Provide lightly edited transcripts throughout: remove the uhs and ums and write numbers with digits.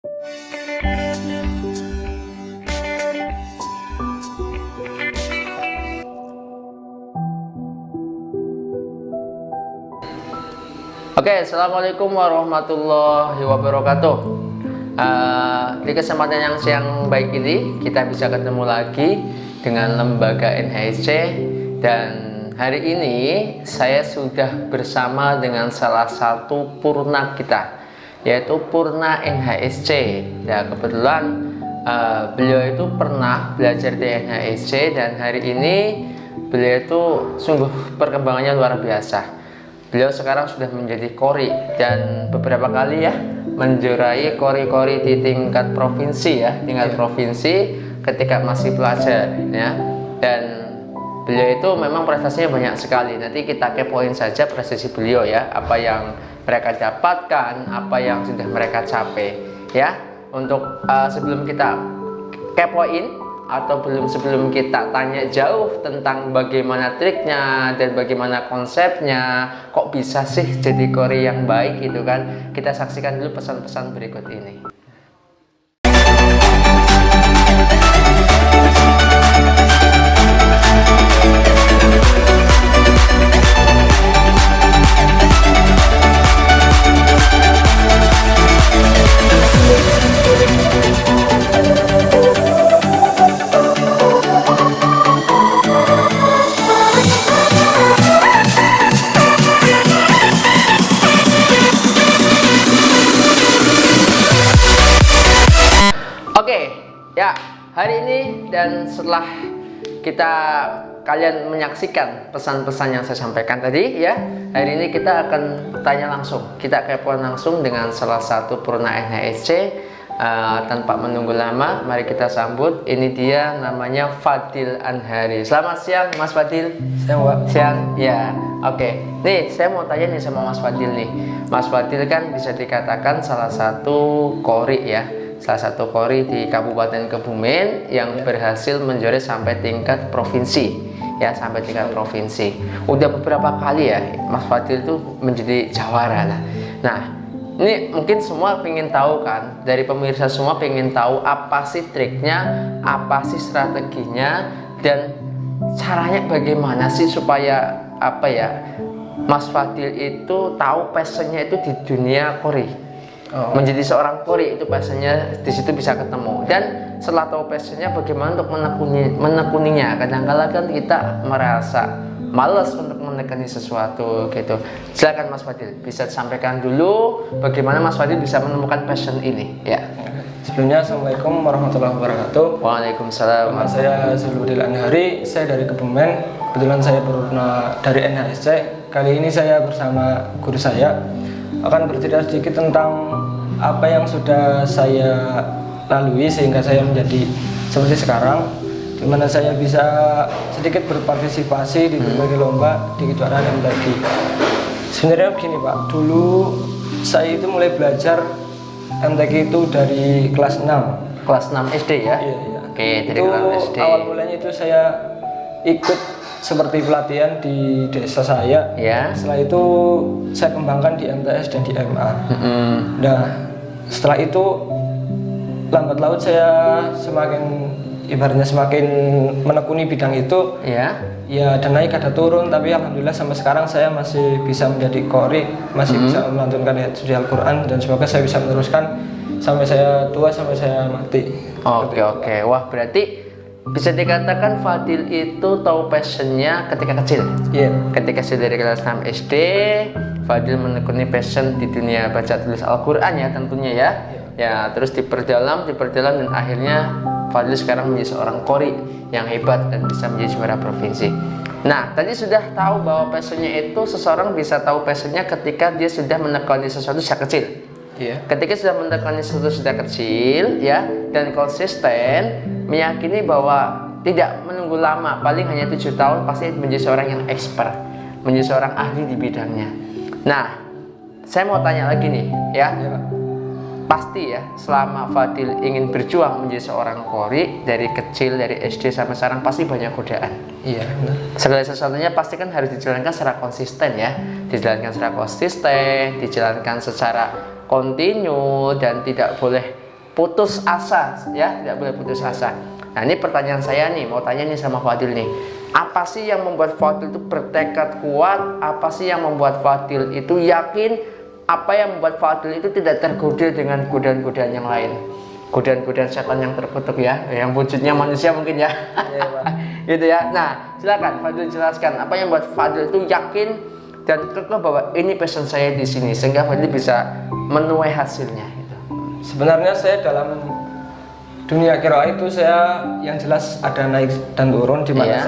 Oke, assalamualaikum warahmatullahi wabarakatuh. Di kesempatan yang siang baik ini kita bisa ketemu lagi dengan lembaga NHSC, dan hari ini saya sudah bersama dengan salah satu purna kita, yaitu Purna NHSC. Ya, kebetulan beliau itu pernah belajar di NHSC, dan hari ini beliau itu sungguh perkembangannya luar biasa. Beliau sekarang sudah menjadi kori dan beberapa kali ya menjuarai kori-kori di tingkat provinsi ya, provinsi ketika masih pelajar ya. Dan beliau itu memang prestasinya banyak sekali. Nanti kita kepoin saja prestasi beliau ya, apa yang mereka dapatkan, apa yang sudah mereka capai ya. Untuk sebelum kita kepoin atau sebelum kita tanya jauh tentang bagaimana triknya dan bagaimana konsepnya, kok bisa sih jadi kori yang baik gitu kan, kita saksikan dulu pesan-pesan berikut ini. Oke, ya, hari ini dan setelah kalian menyaksikan pesan-pesan yang saya sampaikan tadi ya, hari ini kita akan tanya langsung, kita kepoin langsung dengan salah satu purna NHSC. Tanpa menunggu lama, mari kita sambut. Ini dia, namanya Fadil Anhari. Selamat siang Mas Fadil. Siang, Pak. Siang, ya. Oke, nih saya mau tanya nih sama Mas Fadil nih. Mas Fadil kan bisa dikatakan salah satu kori ya, salah satu kori di Kabupaten Kebumen yang berhasil menjuarai sampai tingkat provinsi ya, sampai tingkat provinsi. Udah beberapa kali ya Mas Fadil tuh menjadi jawara lah. Nah, ini mungkin semua pengen tahu kan, dari pemirsa semua pengen tahu apa sih triknya, apa sih strateginya, dan caranya bagaimana sih supaya apa ya, Mas Fadil itu tahu passionnya itu di dunia kori. Menjadi seorang kori itu passionnya di situ bisa ketemu, dan setelah tahu passionnya bagaimana untuk menekuninya. Kadang-kala kan kita merasa malas untuk menekuni sesuatu gitu. Silakan Mas Fadil, bisa sampaikan dulu bagaimana Mas Fadil bisa menemukan passion ini ya. Sebelumnya, Assalamualaikum warahmatullahi wabarakatuh. Waalaikumsalam. Nama saya Zuludil Anhari, saya dari Kebumen. Kebetulan saya purna dari NHSC. Kali ini saya bersama guru saya akan bercerita sedikit tentang apa yang sudah saya lalui sehingga saya menjadi seperti sekarang, di mana saya bisa sedikit berpartisipasi di berbagai lomba di kejuaraan MTQ. Sebenarnya begini Pak, dulu saya itu mulai belajar MTQ itu dari kelas 6. Kelas 6 SD ya? Iya. Oke, dari itu kelas SD. Awal mulanya itu saya ikut seperti pelatihan di desa saya. Ya. Setelah itu saya kembangkan di MTS dan di MA. Nah, setelah itu lambat laut saya ibaratnya semakin menekuni bidang itu ya, dan naik ada turun, tapi alhamdulillah sampai sekarang saya masih bisa menjadi qori, masih bisa melantunkan ayat suci Al-Quran, dan semoga saya bisa meneruskan sampai saya tua, sampai saya mati. Oke. Wah, berarti bisa dikatakan Fadil itu tahu passionnya ketika kecil. Iya. Ketika dari kelas 6 SD, Fadil menekuni passion di dunia baca tulis Al-Quran ya tentunya ya. Ya, terus diperdalam dan akhirnya Fadil sekarang menjadi seorang qori yang hebat dan bisa menjadi juara provinsi. Nah, tadi sudah tahu bahwa passionnya itu, seseorang bisa tahu passionnya ketika dia sudah menekuni sesuatu sejak kecil. Iya. Ketika sudah menekuni sesuatu sejak kecil ya, dan konsisten meyakini bahwa tidak menunggu lama, paling hanya 7 tahun pasti menjadi seorang yang expert, menjadi seorang ahli di bidangnya. Nah, saya mau tanya lagi nih ya. Iya, Pak. Pasti ya, selama Fadil ingin berjuang menjadi seorang qori dari kecil, dari SD sampai sekarang, pasti banyak godaan. Iya, benar. Segala sesuatunya pasti kan harus dijalankan secara konsisten ya, dijalankan secara kontinu dan tidak boleh putus asa ya, tidak boleh putus asa. Nah ini pertanyaan saya nih, mau tanya nih sama Fadil nih, apa sih yang membuat Fadil itu bertekad kuat? Apa sih yang membuat Fadil itu yakin? Apa yang membuat Fadil itu tidak tergoda dengan godaan-godaan yang lain? Godaan-godaan setan yang terkutuk ya, yang wujudnya manusia mungkin ya, gitu ya. Nah silakan Fadil jelaskan apa yang membuat Fadil itu yakin dan kekeh bahwa ini passion saya di sini sehingga Fadil bisa menuai hasilnya. Gitu. Sebenarnya saya dalam dunia qiraah itu saya yang jelas ada naik dan turun di mana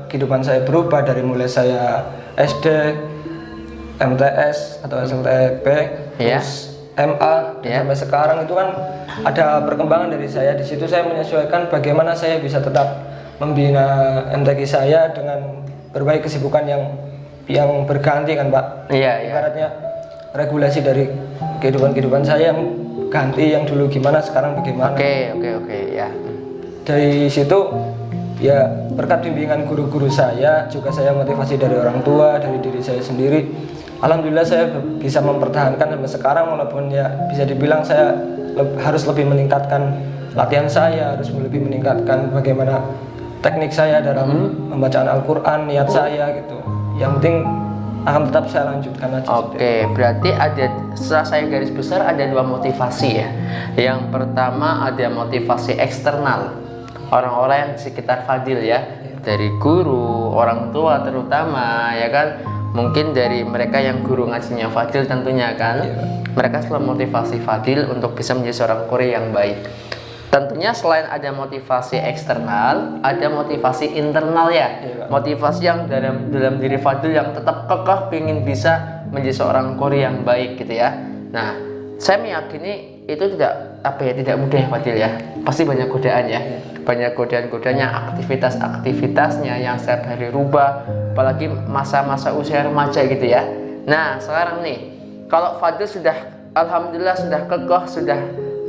kehidupan saya berubah dari mulai saya SD, MTS atau SLTP, terus MA sampai sekarang itu kan ada perkembangan dari saya. Di situ saya menyesuaikan bagaimana saya bisa tetap membina MTQ saya dengan berbagai kesibukan yang berganti kan Pak. Ibaratnya regulasi dari kehidupan saya yang ganti, yang dulu gimana sekarang bagaimana. Oke ya. Dari situ ya berkat bimbingan guru-guru saya, juga saya motivasi dari orang tua, dari diri saya sendiri. Alhamdulillah saya bisa mempertahankan sampai sekarang, walaupun ya bisa dibilang saya harus lebih meningkatkan latihan saya, harus lebih meningkatkan bagaimana teknik saya dalam membacaan Al-Quran, niat saya gitu. Yang penting akan tetap saya lanjutkan aja. Berarti ada, setelah saya garis besar ada dua motivasi ya. Yang pertama ada motivasi eksternal, orang-orang yang di sekitar Fadil ya, dari guru, orang tua terutama ya kan. Mungkin dari mereka yang guru ngajinya Fadil tentunya kan, mereka selalu motivasi Fadil untuk bisa menjadi seorang qori yang baik. Tentunya selain ada motivasi eksternal, ada motivasi internal ya, motivasi yang dalam diri Fadil yang tetap kekeh ingin bisa menjadi seorang qori yang baik gitu ya. Nah, saya meyakini itu tidak mudah ya Fadil ya, pasti banyak godaan ya, banyak godaan-godaannya, aktivitasnya yang setiap hari rubah, apalagi masa-masa usia remaja gitu ya. Nah sekarang nih, kalau Fadil sudah alhamdulillah sudah kekeh, sudah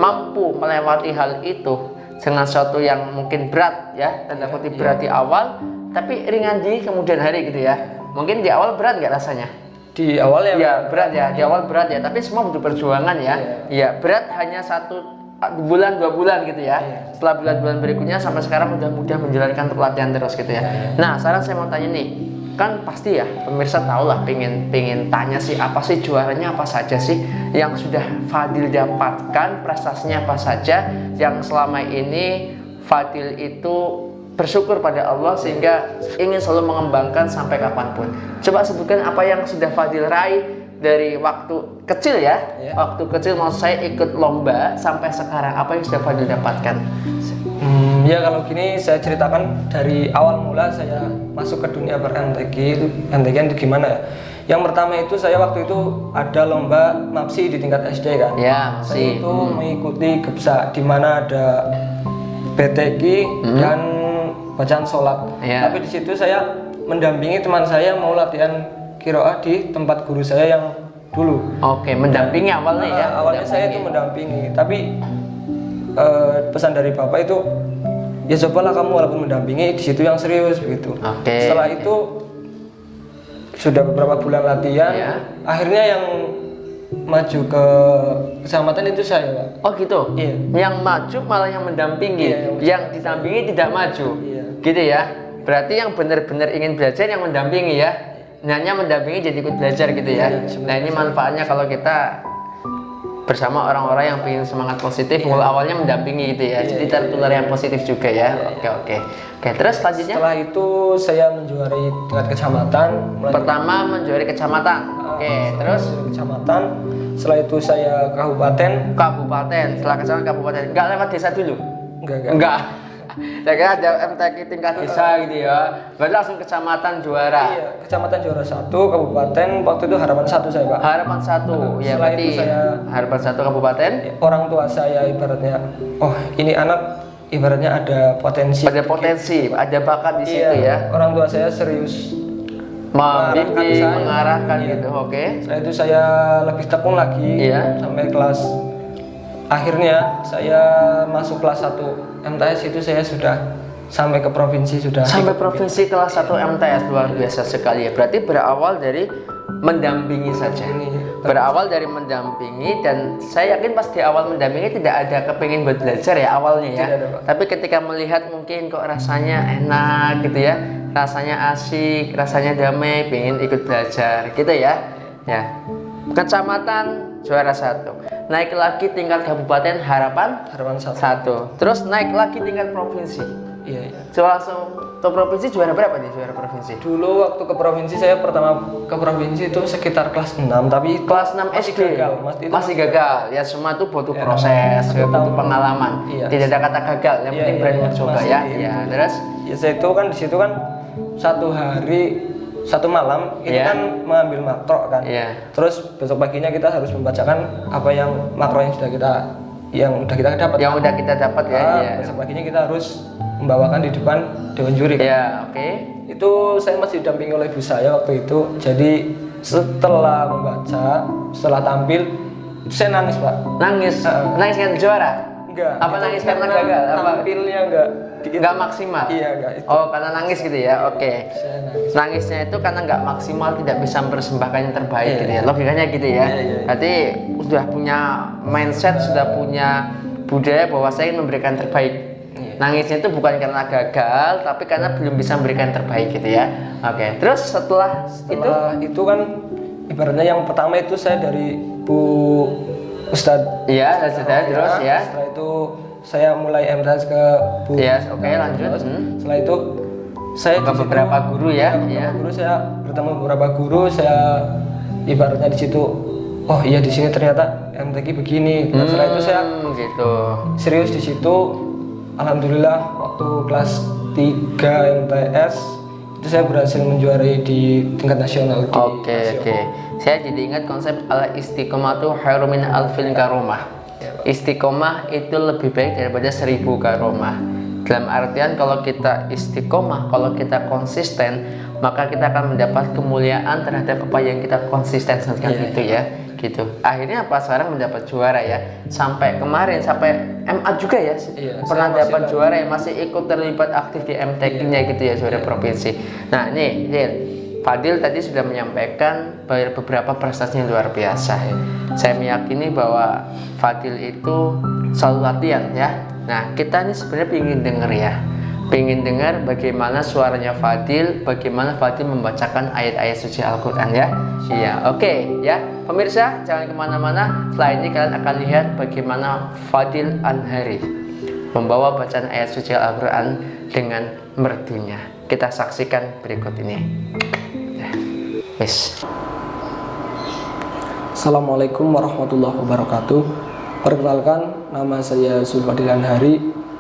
mampu melewati hal itu dengan sesuatu yang mungkin berat ya, tanda kutip berat di awal, tapi ringan di kemudian hari gitu ya. Mungkin di awal berat nggak rasanya? Di awal ya berat ya, di awal berat ya, tapi semua butuh perjuangan ya. Iya, berat hanya 1 bulan 2 bulan gitu ya. Setelah bulan-bulan berikutnya sampai sekarang udah mudah menjalankan pelatihan terus gitu ya. Nah sekarang saya mau tanya nih, kan pasti ya pemirsa tahu lah, pengen tanya sih, apa sih juaranya apa saja sih yang sudah Fadil dapatkan, prestasinya apa saja yang selama ini Fadil itu bersyukur pada Allah sehingga ingin selalu mengembangkan sampai kapanpun. Coba sebutkan apa yang sudah Fadil raih dari waktu kecil ya, waktu kecil maksud saya ikut lomba sampai sekarang, apa yang sudah Fadil dapatkan? Ya kalau gini saya ceritakan dari awal mula saya masuk ke dunia ber-MTQ itu gimana ya? Yang pertama itu saya waktu itu ada lomba MAPSI di tingkat SD kan. Ya, saya itu mengikuti GEPSA di mana ada BTQ dan bacaan sholat. Tapi di situ saya mendampingi teman saya yang mau latihan qiraah di tempat guru saya yang dulu. Mendampingi awalnya ya. Awalnya saya itu mendampingi, tapi pesan dari bapak itu ya cobalah kamu walaupun mendampingi di situ yang serius begitu. Setelah itu sudah beberapa bulan latihan, akhirnya yang maju ke kecamatan itu saya Pak. Oh gitu? Iya. Yang maju malah yang mendampingi, yang didampingi tidak maju, gitu ya. Berarti yang benar-benar ingin belajar yang mendampingi ya, hanya mendampingi jadi ikut belajar gitu ya. Nah ini manfaatnya kalau kita bersama orang-orang yang ingin semangat positif, mulai awalnya mendampingi gitu ya, jadi tertular yang positif juga ya. Oke, terus selanjutnya? Setelah itu saya menjuarai tingkat kecamatan. Pertama menjuarai kecamatan. Terus kecamatan. Setelah itu saya kabupaten. Setelah kecamatan kabupaten. Enggak lewat desa dulu? Enggak. Saya kira ada MTQ tingkat desa gitu ya. Berarti langsung kecamatan juara. Iya, kecamatan juara 1, kabupaten waktu itu harapan 1 saya Pak. Harapan 1. Ya berarti harapan 1 kabupaten. Orang tua saya ibaratnya, oh ini anak ibaratnya ada potensi. Ada bakat di situ ya. Orang tua saya serius membimbing, mengarahkan gitu. Setelah itu saya lebih tekun lagi sampai kelas. Akhirnya saya masuk kelas 1 MTS itu saya sudah sampai ke provinsi Sampai provinsi kelas 1 MTS, luar biasa sekali ya. Berarti berawal dari mendampingi saja. Berawal dari mendampingi, dan saya yakin pas di awal mendampingi tidak ada kepingin buat belajar ya awalnya ya. Tidak ada, Pak. Tapi ketika melihat mungkin kok rasanya enak gitu ya, rasanya asik, rasanya damai, pengen ikut belajar gitu ya. Ya. Kecamatan juara 1. Naik lagi tingkat kabupaten harapan Harapan 1. 1. Terus naik lagi tingkat provinsi. Iya, iya. Coba langsung ke provinsi juara berapa nih juara provinsi? Dulu waktu ke provinsi, saya pertama ke provinsi itu sekitar kelas 6, tapi Kelas 6 masih SD. gagal. Masih gagal. Ya semua itu butuh Ya, proses, satu ya, butuh tahun. pengalaman. Iya. Tidak ada kata gagal, yang Iya, penting iya, berani iya. mencoba Masih ya. gitu. Ya, terus Ya saya itu kan di situ kan satu hari satu malam itu Iya. kan mengambil makro kan. Iya. Terus besok paginya kita harus membacakan apa yang makro yang sudah kita dapat. yang udah kita dapat ya. Iya. Besok paginya kita harus membawakan di depan dewan juri. Ya, oke. Itu saya masih didampingi oleh ibu saya waktu itu. Jadi setelah membaca, setelah tampil, itu saya nangis, Pak. Nangis. Nangis kan juara? Enggak. Apa itu nangis karena gagal? Apa? Tampilnya enggak Nggak maksimal. Iya, enggak. Itu. Oh, karena nangis gitu ya. Oke. Saya nangis. Nangisnya itu karena nggak maksimal, tidak bisa mempersembahkan yang terbaik Iya. gitu ya. Logikanya gitu ya. Iya, iya. Berarti sudah punya mindset, sudah punya budaya bahwa saya ingin memberikan terbaik. Iya. Nangisnya itu bukan karena gagal, tapi karena belum bisa memberikan terbaik gitu ya. Oke. Terus setelah Itu kan ibaratnya yang pertama itu saya dari Bu Ustadz. iya, sudah terus ya. Setelah itu saya mulai MTS ke Bu. Iya, oke, lanjut. Terus, Setelah itu saya Ke di situ- beberapa guru ya, beberapa iya. guru, saya bertemu beberapa guru, saya ibaratnya di situ, oh iya di sini ternyata MTQ begini. Nah, setelah itu saya gitu. serius di situ. Alhamdulillah waktu kelas 3 MTS itu saya berhasil menjuarai di tingkat nasional di Oke, Asia. oke. Saya jadi ingat konsep al istiqomah itu khairu min alfin karomah. Istiqomah itu lebih baik daripada 1000 karomah. Dalam artian kalau kita istiqomah, kalau kita konsisten, maka kita akan mendapat kemuliaan terhadap apa yang kita konsisten dengan Iya, itu ya. Gitu. Akhirnya apa sekarang mendapat juara ya. Sampai kemarin sampai MA juga ya. Iya, Pernah saya masih dapat juara ya, masih ikut terlibat aktif di MTQ-nya gitu ya, juara provinsi. Nah, nih, Zil, Fadil tadi sudah menyampaikan beberapa prestasi yang luar biasa. Saya meyakini bahwa Fadil itu selalu latihan ya. Nah, kita ini sebenarnya ingin dengar ya. Pengen dengar bagaimana suaranya Fadil, bagaimana Fadil membacakan ayat-ayat suci Al-Quran ya. Iya, oke ya. Pemirsa, jangan kemana-mana. Setelah ini kalian akan lihat bagaimana Fadil Anhari membawa bacaan ayat suci Al-Quran dengan merdunya. Kita saksikan berikut ini. Yes. Assalamualaikum warahmatullahi wabarakatuh. Perkenalkan, nama saya Zulfadil Anhari,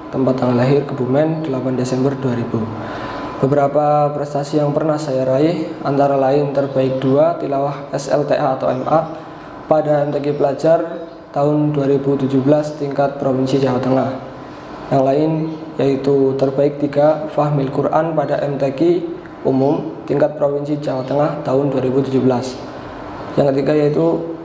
tempat tanggal lahir Kebumen 8 Desember 2000. Beberapa prestasi yang pernah saya raih antara lain terbaik 2 tilawah SLTA atau MA pada MTQ Pelajar tahun 2017 tingkat Provinsi Jawa Tengah. Yang lain yaitu terbaik 3 Fahmil Quran pada MTQ Umum tingkat Provinsi Jawa Tengah tahun 2017. Yang ketiga yaitu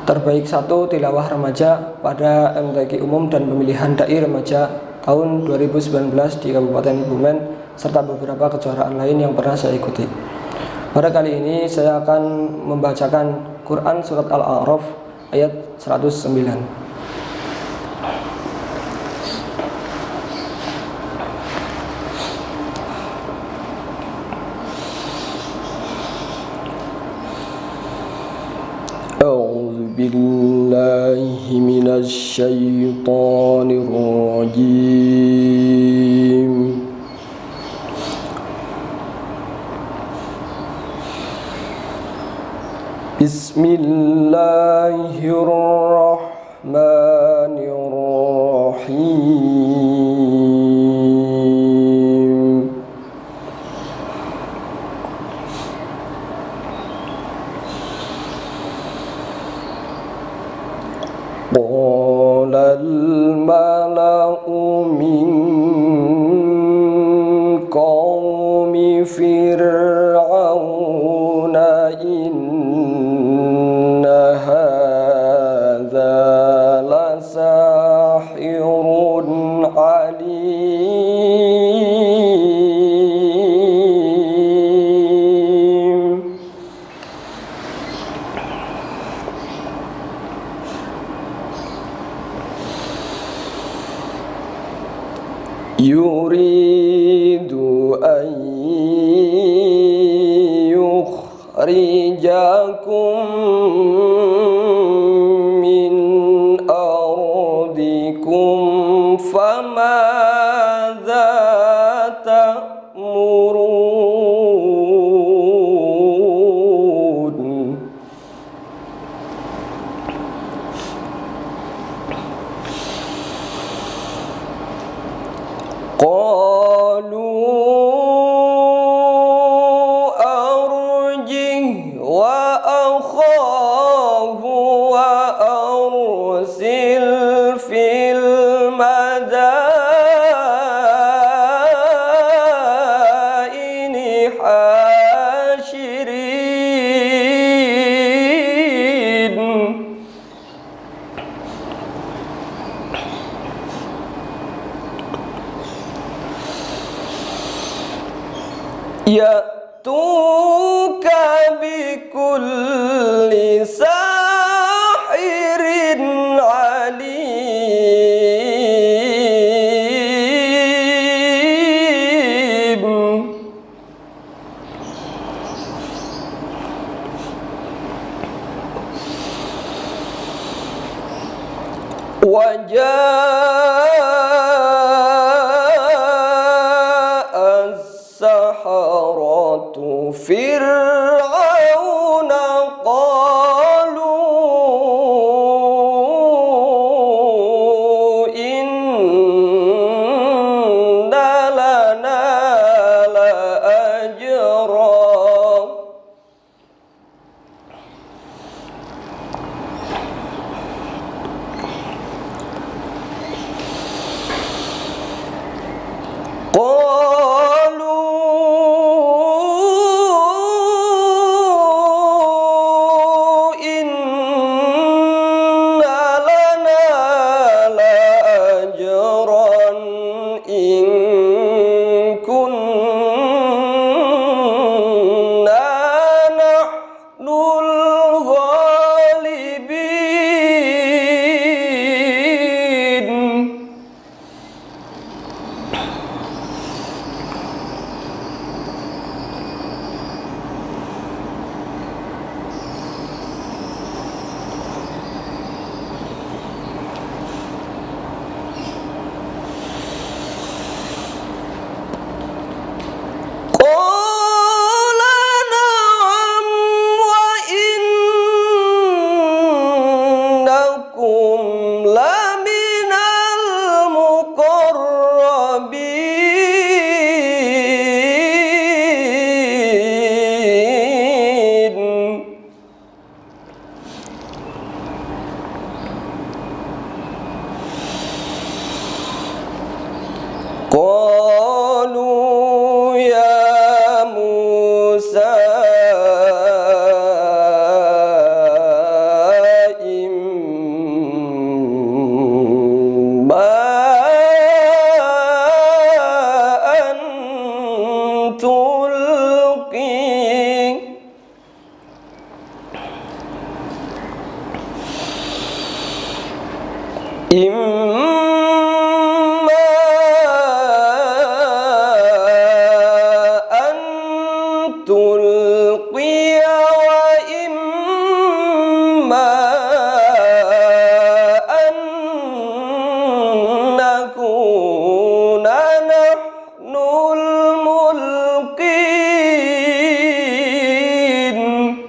terbaik 1 tilawah remaja pada MTQ Umum dan pemilihan dai remaja tahun 2019 di Kabupaten Kebumen serta beberapa kejuaraan lain yang pernah saya ikuti. Pada kali ini saya akan membacakan Quran surat Al-A'raf ayat 109. أعوذ بالله من الشيطان الرجيم. بسم الله الرحمن الرحيم. قال الملأ من قوم فرعون إن هذا لساحر عليم. يريد أن يخرجكم من أرضكم فماذا تأمرون قالوا أرجه وأخاه وأرسل في المدائن حاشرين يأتوك بكل ساحر عليم وجاء السحرة فرعون قالوا إن لنا لأجرا قالوا إن لنا لأجرا إن كنا نحن الغالبين قال نعم وإنكم لمن المقربين قالوا يا موسى إما أن تلقي إما أن تلقي وإما أن نكون نحن الملقين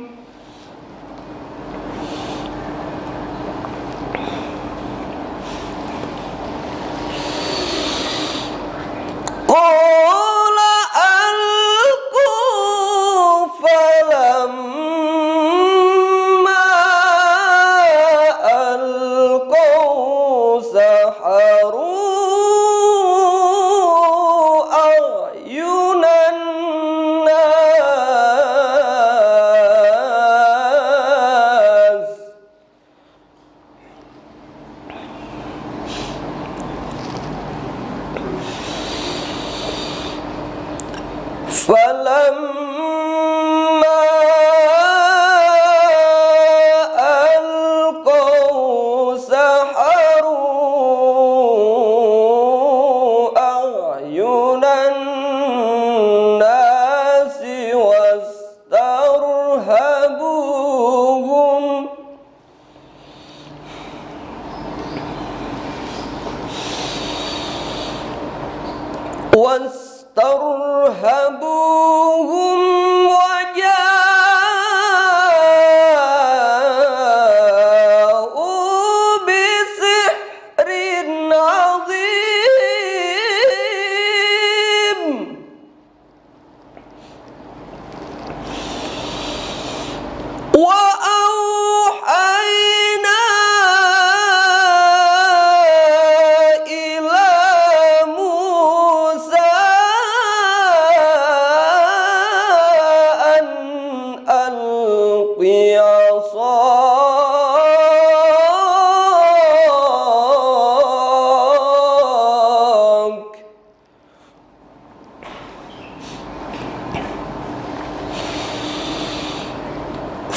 wastarhabuhum waja'u bisihrin azim. Wa auhayna ila Musa an alqi asak.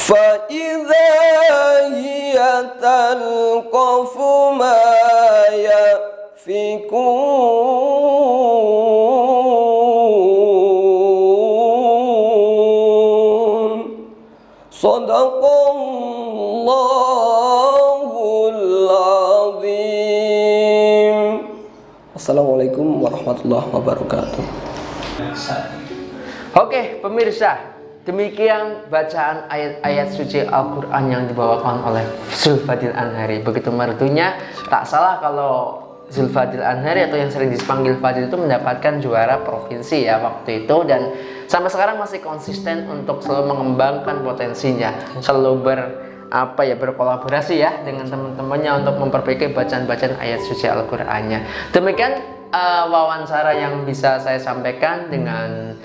فإذا هي تلقف ما يأفكون. Sadaqallahul azim. Assalamualaikum warahmatullahi wabarakatuh. Oke, pemirsa, demikian bacaan ayat-ayat suci Al-Quran yang dibawakan oleh Zulfadil Anhari. Begitu merdunya, tak salah kalau Zulfadil Anhari atau yang sering dipanggil Fadil itu mendapatkan juara provinsi ya waktu itu, dan sampai sekarang masih konsisten untuk selalu mengembangkan potensinya, selalu berkolaborasi ya dengan teman-temannya untuk memperbaiki bacaan-bacaan ayat suci Al-Qur'annya. Demikian wawancara yang bisa saya sampaikan dengan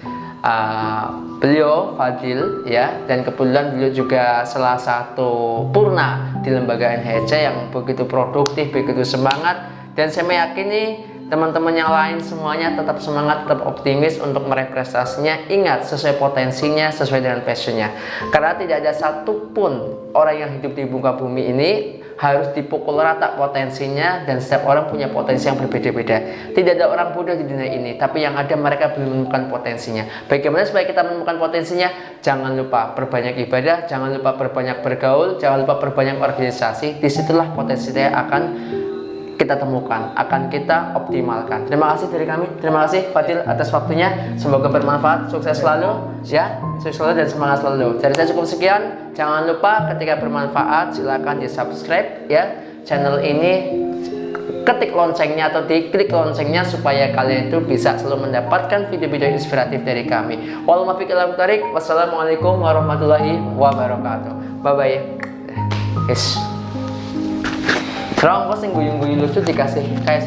beliau Fadil ya, dan kebetulan beliau juga salah satu purna di lembaga NHC yang begitu produktif, begitu semangat, dan saya meyakini teman-teman yang lain semuanya tetap semangat, tetap optimis untuk meraih prestasinya. Ingat, sesuai potensinya, sesuai dengan passionnya, karena tidak ada satupun orang yang hidup di muka bumi ini harus dipukul rata potensinya, dan setiap orang punya potensi yang berbeda-beda. Tidak ada orang bodoh di dunia ini, tapi yang ada mereka belum menemukan potensinya. Bagaimana supaya kita menemukan potensinya? Jangan lupa perbanyak ibadah, jangan lupa perbanyak bergaul, jangan lupa perbanyak organisasi. Disitulah potensi saya akan kita temukan, akan kita optimalkan. Terima kasih dari kami, terima kasih Fadil atas waktunya. Semoga bermanfaat, sukses selalu ya, sukses selalu dan semangat selalu. Dari saya cukup sekian. Jangan lupa ketika bermanfaat silakan di subscribe ya channel ini, ketik loncengnya atau diklik loncengnya supaya kalian itu bisa selalu mendapatkan video-video inspiratif dari kami. Wassalamualaikum warahmatullahi wabarakatuh. Bye bye. Yes. Rong, kok sing guyu-guyu lucu dikasih kayak